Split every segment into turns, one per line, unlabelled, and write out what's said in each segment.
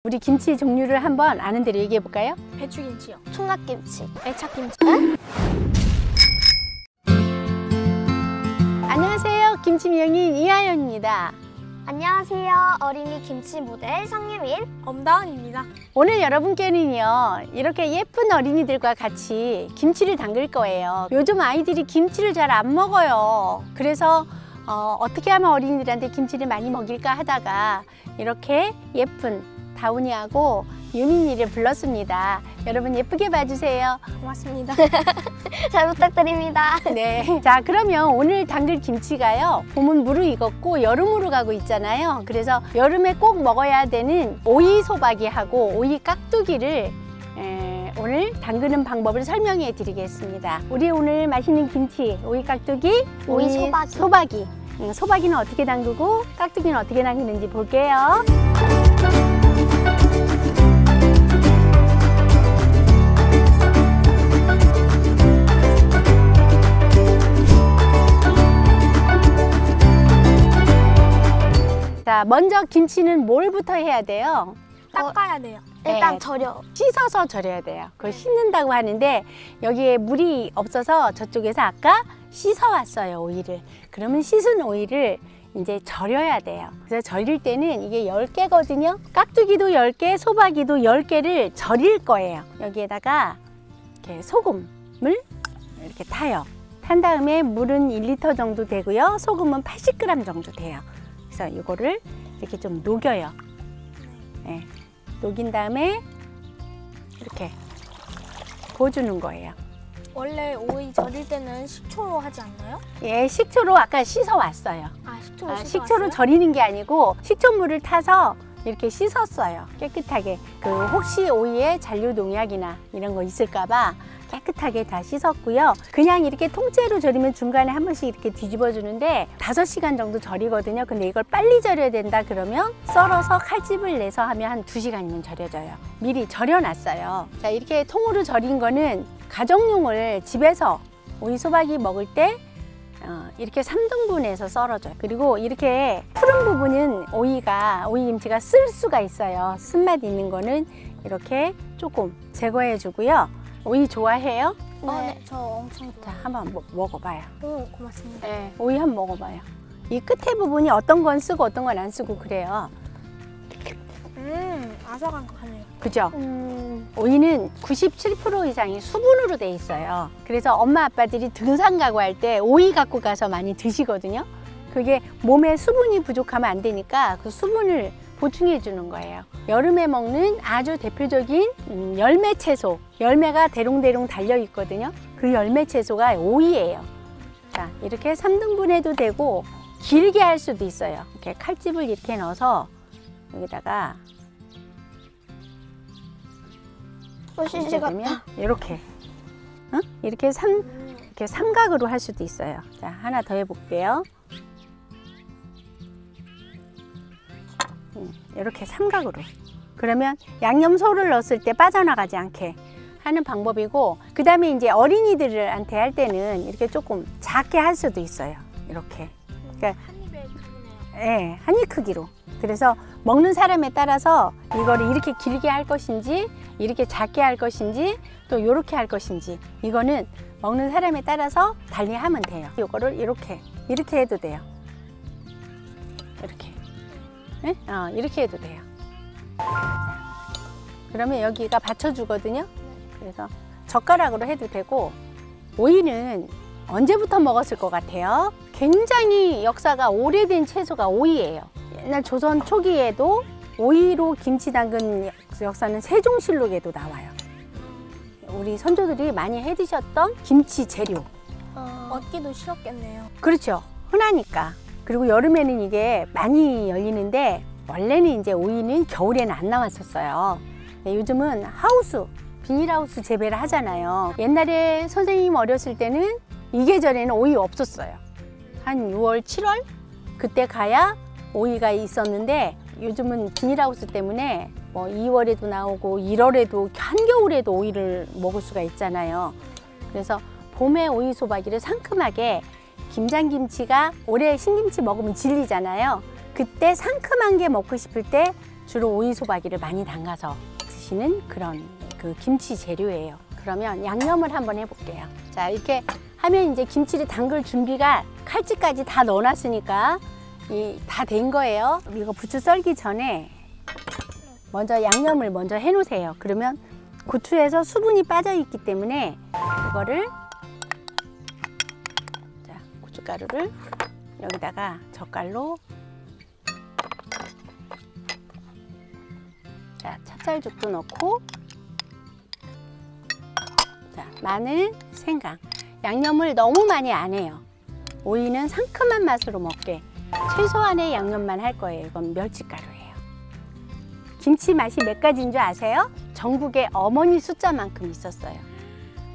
우리 김치 종류를 한번 아는 대로 얘기해 볼까요?
배추김치요.
총각김치.
애착김치.
안녕하세요. 김치명인 이하연입니다.
안녕하세요. 어린이 김치 모델 성유민.
엄다은입니다.
오늘 여러분께는요, 이렇게 예쁜 어린이들과 같이 김치를 담글 거예요. 요즘 아이들이 김치를 잘 안 먹어요. 그래서 어떻게 하면 어린이들한테 김치를 많이 먹일까 하다가 이렇게 예쁜 다운이하고 유민이를 불렀습니다. 여러분 예쁘게 봐주세요.
고맙습니다.
잘 부탁드립니다.
네. 자, 그러면 오늘 담글 김치가요, 봄은 무르익었고 여름으로 가고 있잖아요. 그래서 여름에 꼭 먹어야 되는 오이 소박이하고 오이 깍두기를 오늘 담그는 방법을 설명해 드리겠습니다. 우리 오늘 맛있는 김치, 오이 깍두기,
오이 소박이.
소박이. 소박이는 어떻게 담그고 깍두기는 어떻게 담그는지 볼게요. 자, 먼저 김치는 뭘부터 해야 돼요?
닦아야 돼요.
일단
네.
절여.
씻어서 절여야 돼요. 그걸 씻는다고 하는데 여기에 물이 없어서 저쪽에서 아까 씻어왔어요, 오이를. 그러면 씻은 오이를 이제 절여야 돼요. 그래서 절일 때는 이게 10개거든요. 깍두기도 10개, 소박이도 10개를 절일 거예요. 여기에다가 이렇게 소금을 이렇게 타요. 탄 다음에 물은 1리터 정도 되고요. 소금은 80g 정도 돼요. 그래서 이거를 이렇게 좀 녹여요. 네. 녹인 다음에 이렇게 부어주는 거예요.
원래 오이 절일 때는 식초로 하지 않나요?
예, 식초로 아까 씻어 왔어요.
식초로
식초로 절이는 게 아니고 식초물을 타서 이렇게 씻었어요. 깨끗하게. 혹시 오이에 잔류 농약이나 이런 거 있을까봐 깨끗하게 다 씻었고요. 그냥 이렇게 통째로 절이면 중간에 한 번씩 이렇게 뒤집어 주는데 5시간 정도 절이거든요. 근데 이걸 빨리 절여야 된다 그러면 썰어서 칼집을 내서 하면 한 2시간이면 절여져요. 미리 절여놨어요. 자, 이렇게 통으로 절인 거는 가정용을 집에서 오이 소박이 먹을 때 이렇게 3등분해서 썰어줘요. 그리고 이렇게 푸른 부분은 오이 김치가 쓸 수가 있어요. 쓴맛 있는 거는 이렇게 조금 제거해 주고요. 오이 좋아해요?
네, 저 엄청
자,
좋아해요.
한번 먹어봐요.
오, 고맙습니다.
네, 오이 한번 먹어봐요. 이 끝에 부분이 어떤 건 쓰고 어떤 건 안 쓰고 그래요.
아삭아삭하네요.
그죠? 오이는 97% 이상이 수분으로 돼 있어요. 그래서 엄마 아빠들이 등산 가고 할 때 오이 갖고 가서 많이 드시거든요. 그게 몸에 수분이 부족하면 안 되니까 그 수분을 보충해 주는 거예요. 여름에 먹는 아주 대표적인 열매 채소, 열매가 대롱대롱 달려 있거든요. 그 열매 채소가 오이예요. 자, 이렇게 3등분 해도 되고 길게 할 수도 있어요. 이렇게 칼집을 이렇게 넣어서 여기다가
소시지 같다.
이렇게 이렇게 삼각으로 할 수도 있어요. 자, 하나 더 해볼게요. 이렇게 삼각으로. 그러면 양념소를 넣었을 때 빠져나가지 않게 하는 방법이고, 그 다음에 이제 어린이들한테 할 때는 이렇게 조금 작게 할 수도 있어요. 이렇게. 그러니까
한 입에 크네요.
네, 한 입 크기로. 그래서 먹는 사람에 따라서 이거를 이렇게 길게 할 것인지 이렇게 작게 할 것인지 또 이렇게 할 것인지, 이거는 먹는 사람에 따라서 달리하면 돼요. 이거를 이렇게 해도 돼요. 이렇게. 네? 이렇게 해도 돼요. 자, 그러면 여기가 받쳐주거든요. 그래서 젓가락으로 해도 되고, 오이는 언제부터 먹었을 것 같아요? 굉장히 역사가 오래된 채소가 오이예요. 옛날 조선 초기에도 오이로 김치 담근 역사는 세종실록에도 나와요. 우리 선조들이 많이 해 드셨던 김치 재료.
얻기도 쉬웠겠네요.
그렇죠. 흔하니까. 그리고 여름에는 이게 많이 열리는데 원래는 이제 오이는 겨울에는 안 나왔었어요. 요즘은 비닐하우스 재배를 하잖아요. 옛날에 선생님 어렸을 때는 이 계절에는 오이 없었어요. 한 6월, 7월? 그때 가야 오이가 있었는데 요즘은 비닐하우스 때문에 뭐 2월에도 나오고 1월에도 한겨울에도 오이를 먹을 수가 있잖아요. 그래서 봄에 오이 소박이를 상큼하게, 김장김치가 올해 신김치 먹으면 질리잖아요. 그때 상큼한 게 먹고 싶을 때 주로 오이소박이를 많이 담가서 드시는 그런 그 김치 재료예요. 그러면 양념을 한번 해볼게요. 자, 이렇게 하면 이제 김치를 담글 준비가 칼집까지 다 넣어놨으니까 다 된 거예요. 이거 부추 썰기 전에 먼저 양념을 먼저 해놓으세요. 그러면 고추에서 수분이 빠져 있기 때문에 이거를 자, 고춧가루를 여기다가 젓갈로 자, 찹쌀죽도 넣고 자, 마늘, 생강 양념을 너무 많이 안 해요. 오이는 상큼한 맛으로 먹게 최소한의 양념만 할 거예요. 이건 멸치가루예요. 김치 맛이 몇 가지인 줄 아세요? 전국에 어머니 숫자만큼 있었어요.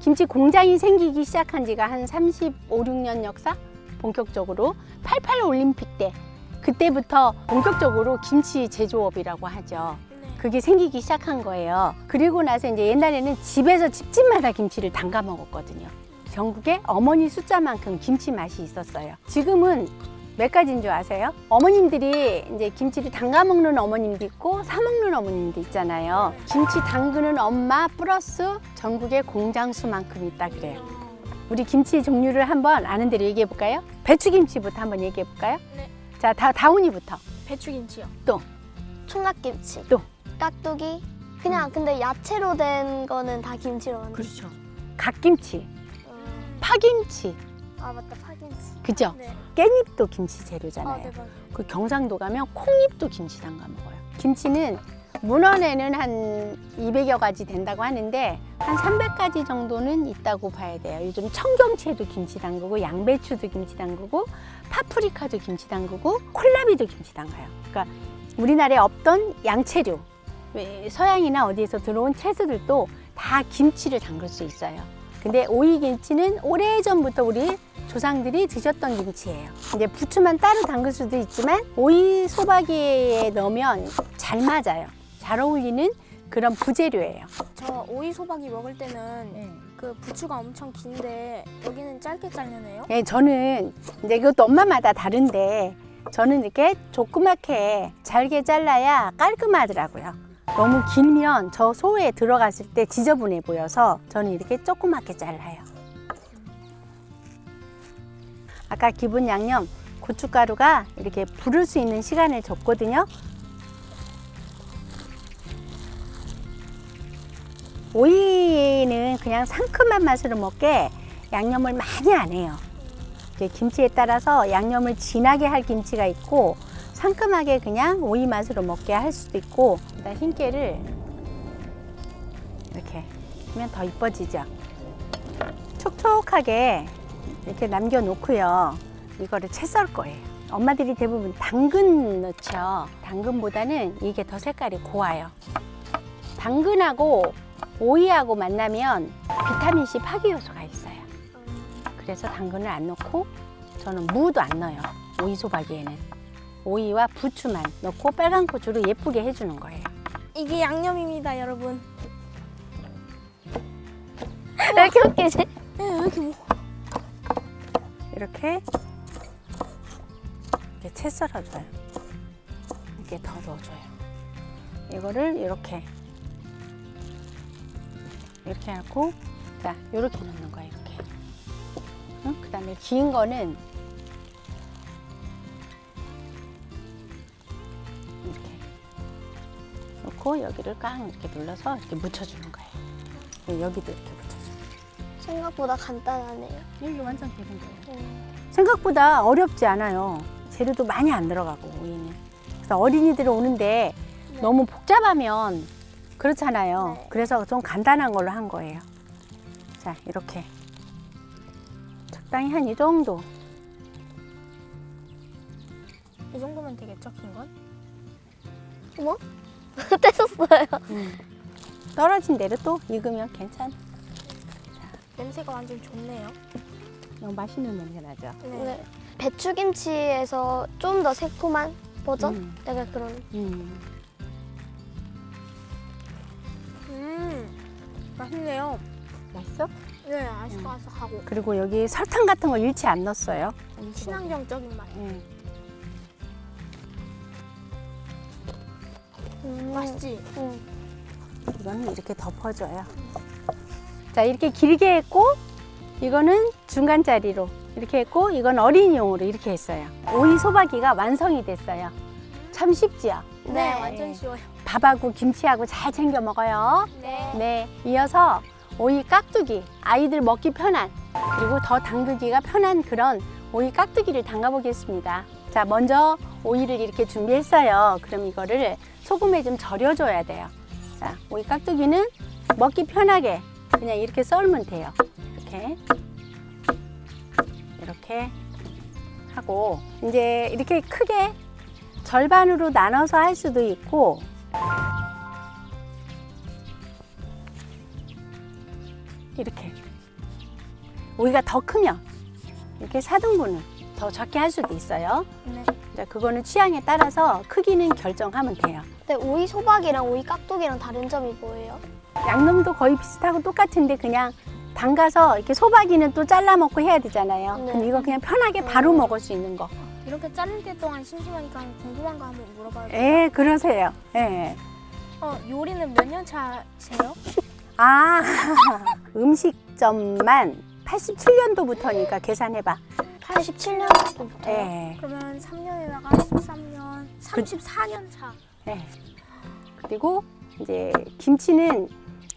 김치 공장이 생기기 시작한 지가 한 35, 6년 역사? 본격적으로 88 올림픽 때 그때부터 본격적으로 김치 제조업이라고 하죠. 그게 생기기 시작한 거예요. 그리고 나서 이제 옛날에는 집에서 집집마다 김치를 담가 먹었거든요. 전국에 어머니 숫자만큼 김치 맛이 있었어요. 지금은 몇 가지인 줄 아세요? 어머님들이 이제 김치를 담가 먹는 어머님도 있고 사 먹는 어머님도 있잖아요. 김치 담그는 엄마 플러스 전국의 공장 수만큼 있다 그래요. 우리 김치 종류를 한번 아는 대로 얘기해 볼까요? 배추김치부터 한번 얘기해 볼까요?
네.
자, 다운이부터.
배추김치요.
또
총각김치.
또.
깍두기. 그냥 근데 야채로 된 거는 다 김치로 만든.
그렇죠. 갓김치,
음.
파김치,
아 맞다 파김치.
그죠?
네.
깻잎도 김치 재료잖아요.
네 맞아요.
그 경상도 가면 콩잎도 김치 담가 먹어요. 김치는 문헌에는 한 200여 가지 된다고 하는데 한 300가지 정도는 있다고 봐야 돼요. 요즘 청경채도 김치 담그고 양배추도 김치 담그고 파프리카도 김치 담그고 콜라비도 김치 담가요. 그러니까 우리나라에 없던 양채류, 서양이나 어디에서 들어온 채소들도 다 김치를 담글 수 있어요. 근데 오이김치는 오래전부터 우리 조상들이 드셨던 김치예요. 이제 부추만 따로 담글 수도 있지만 오이 소박이에 넣으면 잘 맞아요. 잘 어울리는 그런 부재료예요.
저 오이 소박이 먹을 때는 그 부추가 엄청 긴데 여기는 짧게 자르네요.
예, 저는 이제 이것도 엄마마다 다른데 저는 이렇게 조그맣게 잘게 잘라야 깔끔하더라고요. 너무 길면 저 소에 들어갔을 때 지저분해 보여서 저는 이렇게 조그맣게 잘라요. 아까 기본 양념 고춧가루가 이렇게 부를 수 있는 시간을 줬거든요. 오이는 그냥 상큼한 맛으로 먹게 양념을 많이 안 해요. 김치에 따라서 양념을 진하게 할 김치가 있고 상큼하게 그냥 오이 맛으로 먹게 할 수도 있고 일단 흰깨를 이렇게 하면 더 이뻐지죠. 촉촉하게 이렇게 남겨놓고요. 이거를 채 썰 거예요. 엄마들이 대부분 당근 넣죠. 당근보다는 이게 더 색깔이 고와요. 당근하고 오이하고 만나면 비타민C 파기 요소가 있어요. 그래서 당근을 안 넣고 저는 무도 안 넣어요. 오이 소박이에는. 오이와 부추만 넣고 빨간 고추로 예쁘게 해주는 거예요.
이게 양념입니다, 여러분.
왜 이렇게 웃기지?
네, 왜 이렇게
이렇게 채 썰어줘요. 이렇게 더 넣어줘요. 이거를 이렇게 하고 자 이렇게 넣는 거예요. 이렇게. 응? 그다음에 긴 거는 이렇게 놓고 여기를 깡 이렇게 눌러서 이렇게 묻혀주는 거예요. 여기도 이렇게 묻혀줘요.
생각보다 간단하네요.
이게 완전 되는 거예요. 생각보다 어렵지 않아요. 재료도 많이 안 들어가고 오이는. 그래서 어린이들 오는데
네.
너무 복잡하면 그렇잖아요.
네.
그래서 좀 간단한 걸로 한 거예요. 자, 이렇게 적당히 한 이 정도.
이 정도면 되겠죠, 긴 건?
어머? 떼었어요.
떨어진 대로 또 익으면 괜찮아.
냄새가 완전 좋네요.
너무 맛있는 냄새 나죠?
네. 배추김치에서 좀 더 새콤한 버전? 약간 그런.
맛있네요.
맛있어?
네, 아삭아삭하고
그리고 여기 설탕 같은 거 일치 안 넣었어요.
친환경적인 맛. 맛있지?
이거는 이렇게 덮어줘요. 자, 이렇게 길게 했고 이거는 중간짜리로 이렇게 했고 이건 어린이용으로 이렇게 했어요. 오이 소박이가 완성이 됐어요. 참 쉽지요?
네, 완전 쉬워요.
밥하고 김치하고 잘 챙겨 먹어요.
네.
네, 이어서 오이 깍두기, 아이들 먹기 편한 그리고 더 담그기가 편한 그런 오이 깍두기를 담가 보겠습니다. 자, 먼저 오이를 이렇게 준비했어요. 그럼 이거를 소금에 좀 절여줘야 돼요. 자, 오이 깍두기는 먹기 편하게 그냥 이렇게 썰면 돼요. 이렇게 하고 이제 이렇게 크게 절반으로 나눠서 할 수도 있고 이렇게 오이가 더 크면 이렇게 4등분을 더 적게 할 수도 있어요.
네.
자, 그거는 취향에 따라서 크기는 결정하면 돼요.
근데 오이 소박이랑 오이 깍두기랑 다른 점이 뭐예요?
양념도 거의 비슷하고 똑같은데 그냥 담가서 이렇게 소박이는 또 잘라 먹고 해야 되잖아요.
네.
그럼 이거 그냥 편하게 바로 먹을 수 있는 거.
이렇게 자를 때 동안 심심하니까 궁금한 거 한번 물어봐도 돼요?
예, 그러세요. 예.
요리는 몇 년 차세요?
아, 음식점만 87년도부터니까 계산해봐.
87년도부터.
예.
그러면 3년에다가 13년, 34년 차.
예. 그리고 이제 김치는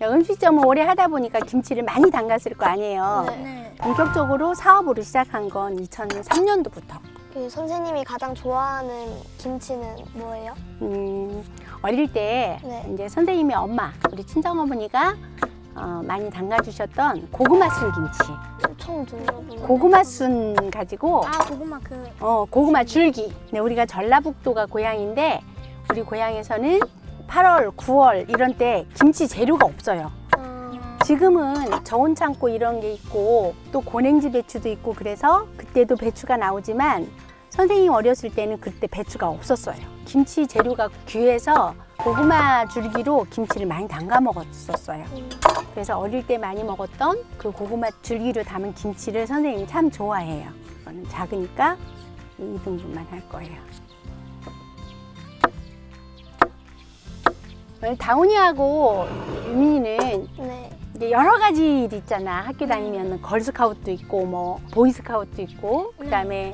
음식점을 오래 하다 보니까 김치를 많이 담갔을 거 아니에요.
네.
네.
본격적으로 사업으로 시작한 건 2003년도부터.
그 선생님이 가장 좋아하는 김치는 뭐예요?
어릴 때
네.
이제 선생님의 엄마, 우리 친정어머니가 많이 담가주셨던 고구마 순 김치.
처음 들어보는.
고구마 순 가지고
아, 고구마
고구마 줄기. 네, 우리가 전라북도가 고향인데 우리 고향에서는 8월, 9월 이런 때 김치 재료가 없어요. 지금은 저온 창고 이런 게 있고 또 고냉지 배추도 있고 그래서 그때도 배추가 나오지만 선생님 어렸을 때는 그때 배추가 없었어요. 김치 재료가 귀해서 고구마 줄기로 김치를 많이 담가 먹었었어요. 그래서 어릴 때 많이 먹었던 그 고구마 줄기로 담은 김치를 선생님이 참 좋아해요. 이거는 작으니까 2등분만 할 거예요. 다운이하고 유민이는
네.
이제 여러 가지 일 있잖아. 학교 다니면 걸스카우트도 있고 뭐 보이스카우트도 있고 그다음에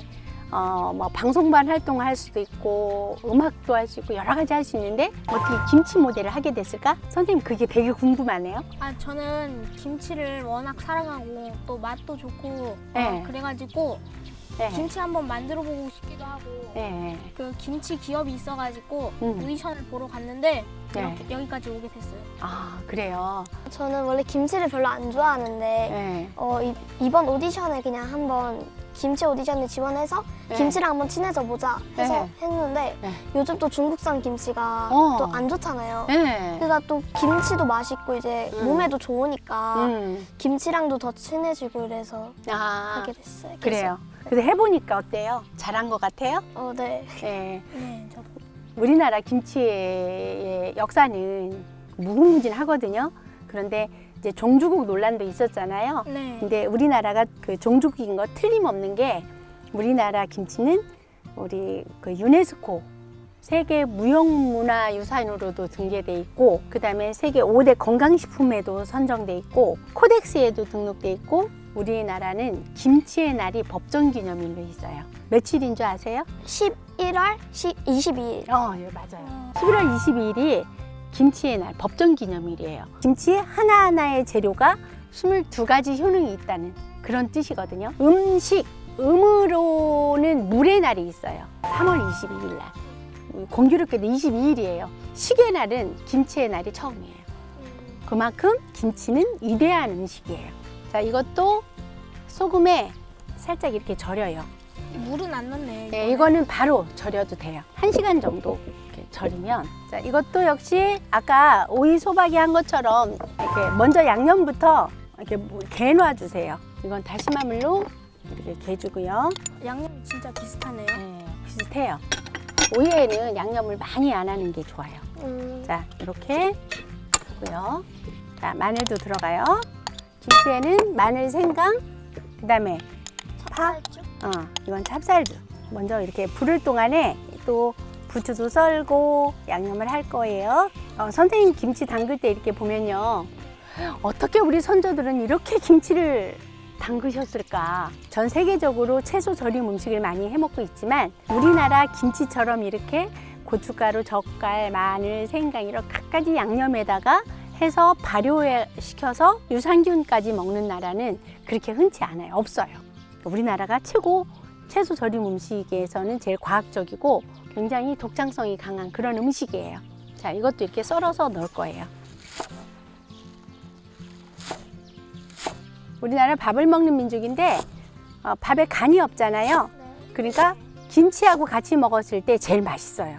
뭐 방송반 활동을 할 수도 있고 음악도 할 수 있고 여러 가지 할 수 있는데 어떻게 김치 모델을 하게 됐을까? 선생님 그게 되게 궁금하네요.
아, 저는 김치를 워낙 사랑하고 또 맛도 좋고
네.
그래가지고
네.
김치 한번 만들어 보고 싶기도 하고
네.
그 김치 기업이 있어가지고
음.
오디션을 보러 갔는데
네.
여기까지 오게 됐어요.
아, 그래요.
저는 원래 김치를 별로 안 좋아하는데
네.
이번 오디션에 그냥 한번 김치 오디션에 지원해서
네.
김치랑 한번 친해져 보자 해서
네.
했는데
네.
요즘 또 중국산 김치가 또 안 좋잖아요.
네.
그러니까 또 김치도 맛있고 이제 몸에도 좋으니까 김치랑도 더 친해지고 그래서
아,
하게 됐어요.
그래요. 그래서 해보니까 어때요? 잘한 것 같아요?
네.
네.
네, 저도.
우리나라 김치의 역사는 무궁무진하거든요. 그런데 이제 종주국 논란도 있었잖아요.
네.
근데 우리나라가 그 종주국인 거 틀림없는 게 우리나라 김치는 우리 그 유네스코 세계 무형문화유산으로도 등재돼 있고 그다음에 세계 5대 건강식품에도 선정돼 있고 코덱스에도 등록돼 있고 우리나라는 김치의 날이 법정기념일로 있어요. 며칠인 줄 아세요?
11월 22일.
예, 맞아요. 11월 22일이 김치의 날, 법정기념일이에요. 김치 하나하나의 재료가 22가지 효능이 있다는 그런 뜻이거든요. 음식, 음으로는 물의 날이 있어요. 3월 22일 날. 공교롭게도 22일이에요. 식의 날은 김치의 날이 처음이에요. 그만큼 김치는 위대한 음식이에요. 자, 이것도 소금에 살짝 이렇게 절여요.
물은 안 넣네.
네, 이거는 바로 절여도 돼요. 1시간 정도 이렇게 절이면. 자, 이것도 역시 아까 오이 소박이 한 것처럼 이렇게 먼저 양념부터 이렇게 개놔 주세요. 이건 다시마물로 이렇게 개주고요.
양념이 진짜 비슷하네요.
네, 비슷해요. 오이에는 양념을 많이 안 하는 게 좋아요. 자, 이렇게 하고요. 자, 마늘도 들어가요. 김치에는 마늘, 생강, 그다음에 파,
찹쌀죽?
이건 찹쌀도. 먼저 이렇게 부를 동안에 또 부추도 썰고 양념을 할 거예요. 선생님 김치 담글 때 이렇게 보면요. 어떻게 우리 선조들은 이렇게 김치를 담그셨을까? 전 세계적으로 채소 절임 음식을 많이 해먹고 있지만 우리나라 김치처럼 이렇게 고춧가루, 젓갈, 마늘, 생강 이런 갖가지 양념에다가 해서 발효시켜서 유산균까지 먹는 나라는 그렇게 흔치 않아요. 없어요. 우리나라가 최고 채소 절임 음식에서는 제일 과학적이고 굉장히 독창성이 강한 그런 음식이에요. 자, 이것도 이렇게 썰어서 넣을 거예요. 우리나라 밥을 먹는 민족인데 밥에 간이 없잖아요. 그러니까 김치하고 같이 먹었을 때 제일 맛있어요.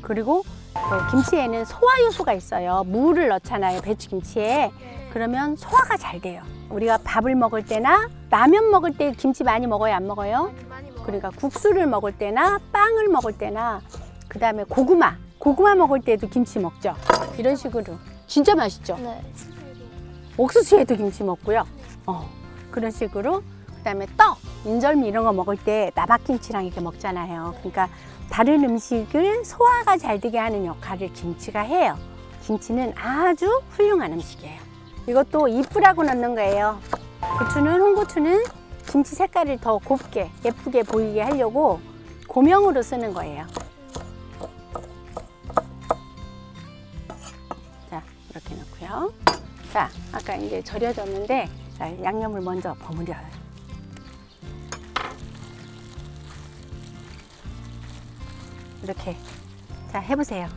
그리고 김치에는 소화 요소가 있어요. 무를 넣잖아요, 배추김치에. 그러면 소화가 잘 돼요. 우리가 밥을 먹을 때나 라면 먹을 때 김치 많이 먹어요, 안 먹어요?
많이 먹어요.
그러니까 국수를 먹을 때나 빵을 먹을 때나 그다음에 고구마 먹을 때도 김치 먹죠. 이런 식으로 진짜 맛있죠.
네.
옥수수에도 김치 먹고요. 그런 식으로. 그다음에 떡, 인절미 이런 거 먹을 때 나박김치랑 이렇게 먹잖아요. 그러니까 다른 음식을 소화가 잘 되게 하는 역할을 김치가 해요. 김치는 아주 훌륭한 음식이에요. 이것도 이쁘라고 넣는 거예요. 홍고추는 김치 색깔을 더 곱게 예쁘게 보이게 하려고 고명으로 쓰는 거예요. 자, 이렇게 넣고요. 자, 아까 이제 절여졌는데 자, 양념을 먼저 버무려요. 이렇게. 자, 해보세요.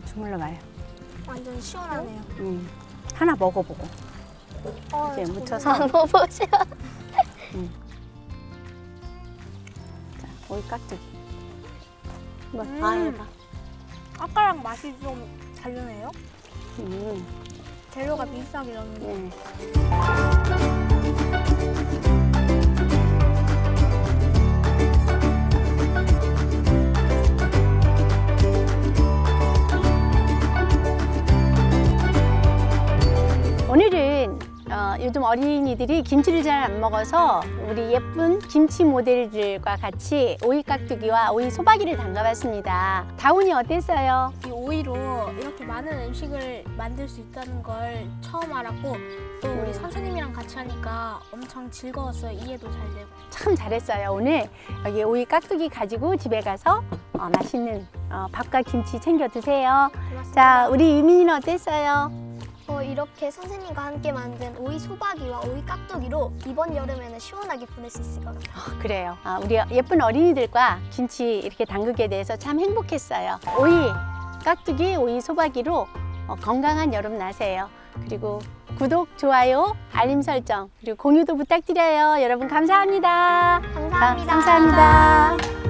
주물러 봐요.
완전 시원하네요.
하나 먹어보고 이제
저
묻혀서.
한번 보세요.
자, 오이 깍두기.
음.
해봐.
아까랑 맛이 좀 다르네요.
음,
재료가 비슷하게 넣는데.
네. 오늘은 요즘 어린이들이 김치를 잘 안 먹어서 우리 예쁜 김치 모델들과 같이 오이 깍두기와 오이 소박이를 담가봤습니다. 다운이 어땠어요?
이 오이로 이렇게 많은 음식을 만들 수 있다는 걸 처음 알았고 또 우리 선생님이랑 같이 하니까 엄청 즐거웠어요. 이해도 잘 되고.
참 잘했어요. 오늘 여기 오이 깍두기 가지고 집에 가서 맛있는 밥과 김치 챙겨 드세요.
고맙습니다.
자, 우리 유민이는 어땠어요?
이렇게 선생님과 함께 만든 오이 소박이와 오이 깍두기로 이번 여름에는 시원하게 보낼 수 있을 것 같아요.
그래요. 우리 예쁜 어린이들과 김치 이렇게 담그게 돼서 참 행복했어요. 오이 깍두기, 오이 소박이로 건강한 여름 나세요. 그리고 구독, 좋아요, 알림 설정, 그리고 공유도 부탁드려요. 여러분 감사합니다.
감사합니다.
감사합니다.